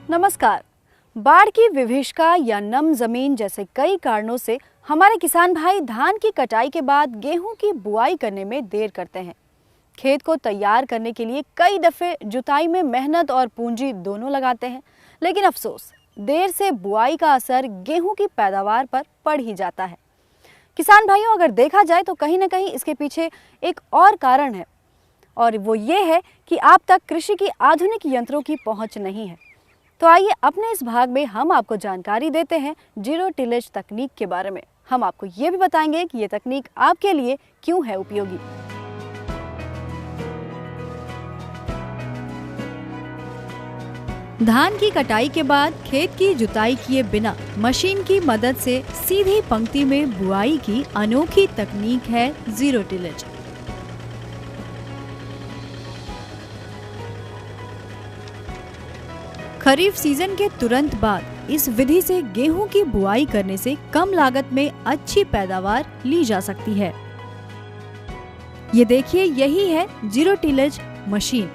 नमस्कार। बाढ़ की विभीषिका या नम जमीन जैसे कई कारणों से हमारे किसान भाई धान की कटाई के बाद गेहूं की बुआई करने में देर करते हैं। खेत को तैयार करने के लिए कई दफे जुताई में मेहनत और पूंजी दोनों लगाते हैं, लेकिन अफसोस देर से बुआई का असर गेहूं की पैदावार पर पड़ ही जाता है। किसान भाइयों, अगर देखा जाए तो कहीं ना कहीं इसके पीछे एक और कारण है, और वो ये है कि आप तक कृषि की आधुनिक यंत्रों की पहुंच नहीं है। तो आइए अपने इस भाग में हम आपको जानकारी देते हैं जीरो टिलेज तकनीक के बारे में। हम आपको ये भी बताएंगे कि ये तकनीक आपके लिए क्यों है उपयोगी। धान की कटाई के बाद खेत की जुताई किए बिना मशीन की मदद से सीधी पंक्ति में बुआई की अनोखी तकनीक है जीरो टिलेज। खरीफ सीजन के तुरंत बाद इस विधि से गेहूं की बुआई करने से कम लागत में अच्छी पैदावार ली जा सकती है। ये देखिए, यही है जीरो टिलेज मशीन।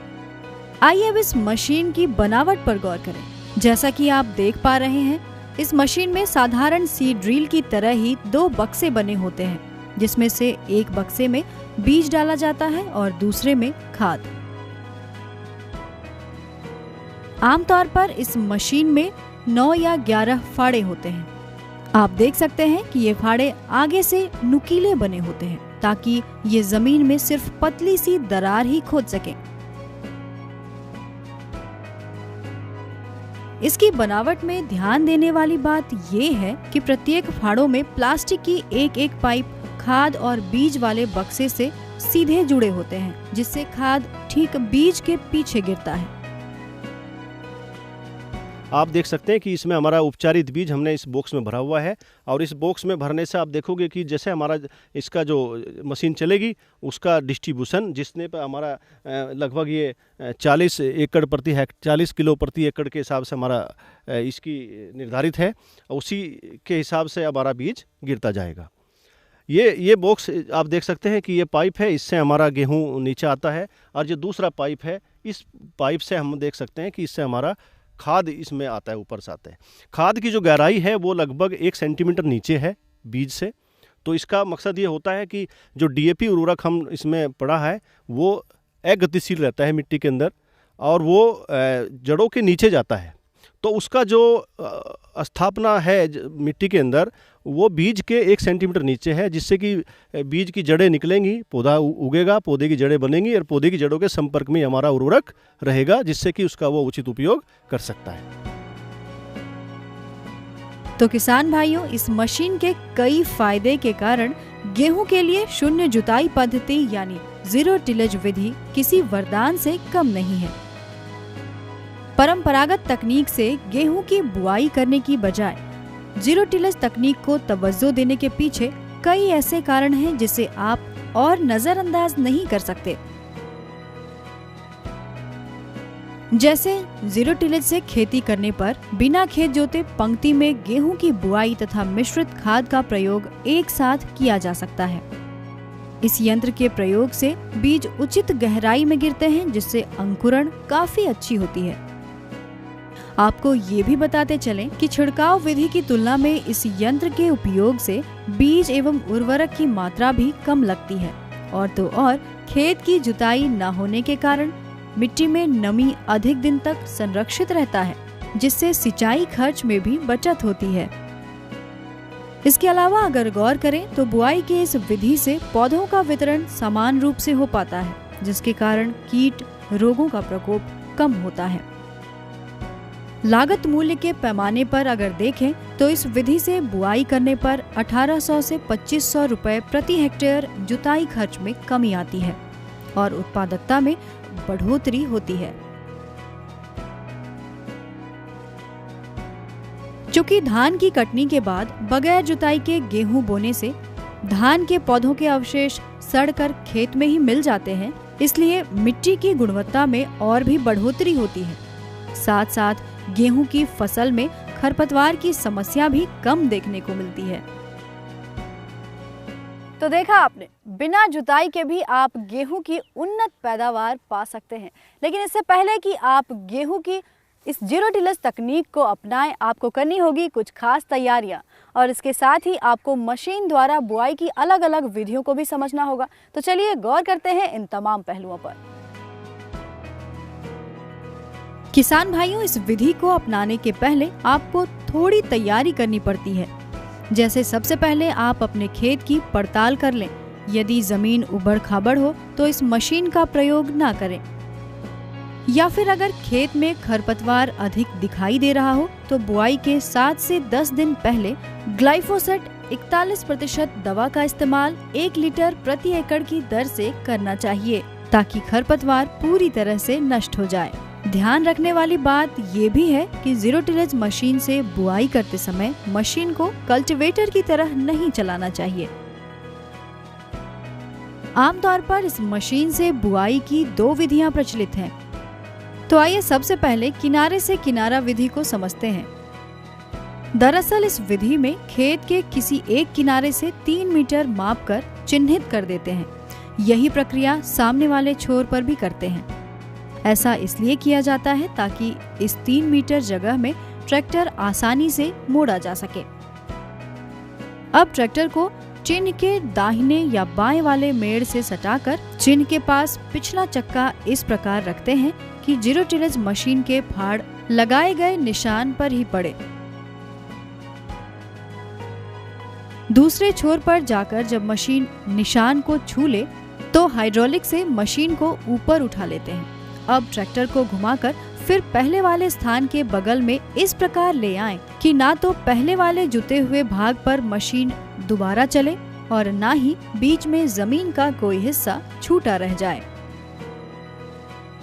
आइए अब इस मशीन की बनावट पर गौर करें। जैसा कि आप देख पा रहे हैं, इस मशीन में साधारण सीड ड्रिल की तरह ही दो बक्से बने होते हैं, जिसमें से एक बक्से में बीज डाला जाता है और दूसरे में खाद। आमतौर पर इस मशीन में 9 या 11 फाड़े होते हैं। आप देख सकते हैं कि ये फाड़े आगे से नुकीले बने होते हैं, ताकि ये जमीन में सिर्फ पतली सी दरार ही खोद सकें। इसकी बनावट में ध्यान देने वाली बात ये है कि प्रत्येक फाड़ों में प्लास्टिक की एक पाइप खाद और बीज वाले बक्से से सीधे जुड़े होते हैं, जिससे खाद ठीक बीज के पीछे गिरता है। आप देख सकते हैं कि इसमें हमारा उपचारित बीज हमने इस बॉक्स में भरा हुआ है, और इस बॉक्स में भरने से आप देखोगे कि जैसे हमारा इसका जो मशीन चलेगी उसका डिस्ट्रीब्यूशन, जिसने पर हमारा लगभग ये 40 एकड़ प्रति 40 किलो प्रति एकड़ के हिसाब से हमारा इसकी निर्धारित है, उसी के हिसाब से हमारा बीज गिरता जाएगा। ये बॉक्स आप देख सकते हैं कि ये पाइप है, इससे हमारा गेहूँ नीचे आता है, और जो दूसरा पाइप है, इस पाइप से हम देख सकते हैं कि इससे हमारा खाद इसमें आता है, ऊपर से आता है। खाद की जो गहराई है वो लगभग 1 सेंटीमीटर नीचे है बीज से। तो इसका मकसद ये होता है कि जो डीएपी उर्वरक हम इसमें पड़ा है वो अगतिशील रहता है मिट्टी के अंदर, और वो जड़ों के नीचे जाता है। तो उसका जो स्थापना है मिट्टी के अंदर, वो बीज के 1 सेंटीमीटर नीचे है, जिससे कि बीज की जड़ें निकलेंगी, पौधा उगेगा, पौधे की जड़ें बनेंगी, और पौधे की जड़ों के संपर्क में हमारा उर्वरक रहेगा, जिससे कि उसका वो उचित उपयोग कर सकता है। तो किसान भाइयों, इस मशीन के कई फायदे के कारण गेहूं के लिए शून्य जुताई पद्धति यानी जीरो टिलेज विधि किसी वरदान से कम नहीं है। परंपरागत तकनीक से गेहूं की बुआई करने की बजाय जीरो टिलेज तकनीक को तवज्जो देने के पीछे कई ऐसे कारण हैं जिसे आप और नजरअंदाज नहीं कर सकते। जैसे जीरो टिलेज से खेती करने पर बिना खेत जोते पंक्ति में गेहूं की बुआई तथा मिश्रित खाद का प्रयोग एक साथ किया जा सकता है। इस यंत्र के प्रयोग से बीज उचित गहराई में गिरते हैं, जिससे अंकुरण काफी अच्छी होती है। आपको ये भी बताते चलें कि छिड़काव विधि की तुलना में इस यंत्र के उपयोग से बीज एवं उर्वरक की मात्रा भी कम लगती है, और तो और खेत की जुताई न होने के कारण मिट्टी में नमी अधिक दिन तक संरक्षित रहता है, जिससे सिंचाई खर्च में भी बचत होती है। इसके अलावा अगर गौर करें तो बुआई के इस विधि से पौधों का वितरण समान रूप से हो पाता है, जिसके कारण कीट रोगों का प्रकोप कम होता है। लागत मूल्य के पैमाने पर अगर देखें तो इस विधि से बुआई करने पर 1800 से 2500 रुपए प्रति हेक्टेयर जुताई खर्च में कमी आती है, और उत्पादकता में बढ़ोतरी होती है। चूंकि धान की कटनी के बाद बगैर जुताई के गेहूं बोने से धान के पौधों के अवशेष सड़कर खेत में ही मिल जाते हैं, इसलिए मिट्टी की गुणवत्ता में और भी बढ़ोतरी होती है। साथ साथ गेहूं की फसल में खरपतवार की समस्या भी कम देखने को मिलती है। तो देखा आपने, बिना जुताई के भी आप गेहूं की उन्नत पैदावार पा सकते हैं। लेकिन इससे पहले कि आप गेहूं की इस जीरो टिलेज तकनीक को अपनाएं। आपको करनी होगी कुछ खास तैयारियां और इसके साथ ही आपको मशीन द्वारा बुआई की अलग अलग विधियों को भी समझना होगा। तो चलिए गौर करते हैं इन तमाम पहलुओं पर। किसान भाइयों, इस विधि को अपनाने के पहले आपको थोड़ी तैयारी करनी पड़ती है। जैसे सबसे पहले आप अपने खेत की पड़ताल कर लें। यदि जमीन उबड़ खाबड़ हो तो इस मशीन का प्रयोग ना करें, या फिर अगर खेत में खरपतवार अधिक दिखाई दे रहा हो तो बुआई के 7 से 10 दिन पहले ग्लाइफोसेट 41% दवा का इस्तेमाल 1 लीटर प्रति एकड़ की दर से करना चाहिए, ताकि खरपतवार पूरी तरह से नष्ट हो जाए। ध्यान रखने वाली बात ये भी है कि जीरो टिलेज मशीन से बुआई करते समय मशीन को कल्टीवेटर की तरह नहीं चलाना चाहिए। आमतौर पर इस मशीन से बुआई की 2 विधियां प्रचलित हैं। तो आइए सबसे पहले किनारे से किनारा विधि को समझते हैं। दरअसल इस विधि में खेत के किसी एक किनारे से 3 मीटर मापकर चिन्हित कर देते हैं। यही प्रक्रिया सामने वाले छोर पर भी करते हैं। ऐसा इसलिए किया जाता है ताकि इस 3 मीटर जगह में ट्रैक्टर आसानी से मोड़ा जा सके। अब ट्रैक्टर को चिन्ह के दाहिने या बाएं वाले मेड़ से सटाकर चिन्ह के पास पिछला चक्का इस प्रकार रखते हैं कि जीरो टिलेज मशीन के फाड़ लगाए गए निशान पर ही पड़े। दूसरे छोर पर जाकर जब मशीन निशान को छू ले तो हाइड्रोलिक से मशीन को ऊपर उठा लेते हैं। अब ट्रैक्टर को घुमाकर फिर पहले वाले स्थान के बगल में इस प्रकार ले आएं कि ना तो पहले वाले जुते हुए भाग पर मशीन दोबारा चले और ना ही बीच में जमीन का कोई हिस्सा छूटा रह जाए।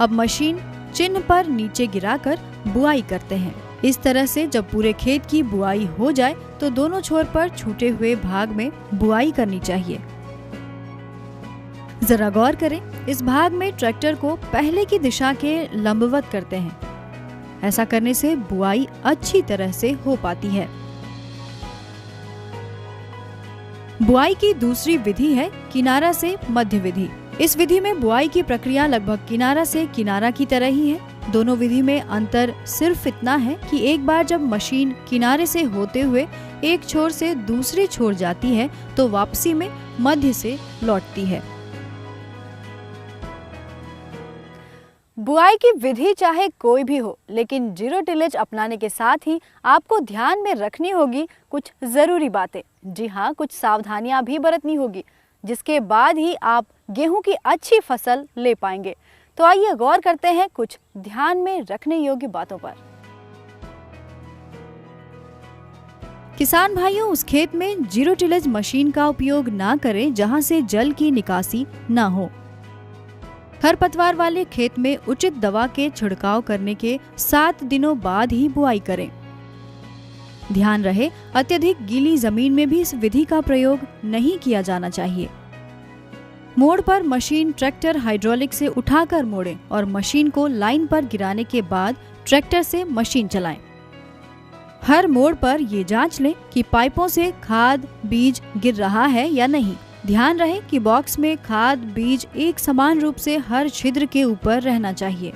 अब मशीन चिन्ह पर नीचे गिराकर बुआई करते हैं। इस तरह से जब पूरे खेत की बुआई हो जाए तो दोनों छोर पर छूटे हुए भाग में बुआई करनी चाहिए। जरा गौर करें, इस भाग में ट्रैक्टर को पहले की दिशा के लंबवत करते हैं। ऐसा करने से बुआई अच्छी तरह से हो पाती है। बुआई की दूसरी विधि है किनारा से मध्य विधि। इस विधि में बुआई की प्रक्रिया लगभग किनारा से किनारा की तरह ही है। दोनों विधि में अंतर सिर्फ इतना है कि एक बार जब मशीन किनारे से होते हुए एक छोर से दूसरे छोर जाती है तो वापसी में मध्य से लौटती है। बुआई की विधि चाहे कोई भी हो, लेकिन जीरो टिलेज अपनाने के साथ ही आपको ध्यान में रखनी होगी कुछ जरूरी बातें। जी हाँ, कुछ सावधानियां भी बरतनी होगी, जिसके बाद ही आप गेहूं की अच्छी फसल ले पाएंगे। तो आइए गौर करते हैं कुछ ध्यान में रखने योग्य बातों पर। किसान भाइयों, उस खेत में जीरो टिलेज मशीन का उपयोग ना करें जहां से जल की निकासी ना हो। खरपतवार वाले खेत में उचित दवा के छिड़काव करने के 7 दिनों बाद ही बुआई करें। ध्यान रहे, अत्यधिक गीली जमीन में भी इस विधि का प्रयोग नहीं किया जाना चाहिए। मोड़ पर मशीन ट्रैक्टर हाइड्रोलिक से उठाकर मोड़ें और मशीन को लाइन पर गिराने के बाद ट्रैक्टर से मशीन चलाएं। हर मोड़ पर ये जांच लें कि पाइपों से खाद बीज गिर रहा है या नहीं। ध्यान रहे कि बॉक्स में खाद बीज एक समान रूप से हर छिद्र के ऊपर रहना चाहिए।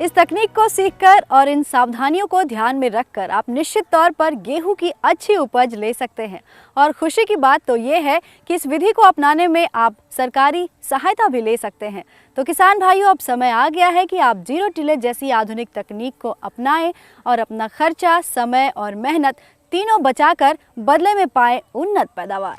इस तकनीक को सीखकर और इन सावधानियों को ध्यान में रखकर आप निश्चित तौर पर गेहूं की अच्छी उपज ले सकते हैं। और खुशी की बात तो ये है कि इस विधि को अपनाने में आप सरकारी सहायता भी ले सकते हैं। तो किसान भाइयों, अब समय आ गया है कि आप जीरो टिलेज जैसी आधुनिक तकनीक को अपनाएं और अपना खर्चा, समय और मेहनत तीनों बचाकर बदले में पाएं उन्नत पैदावार।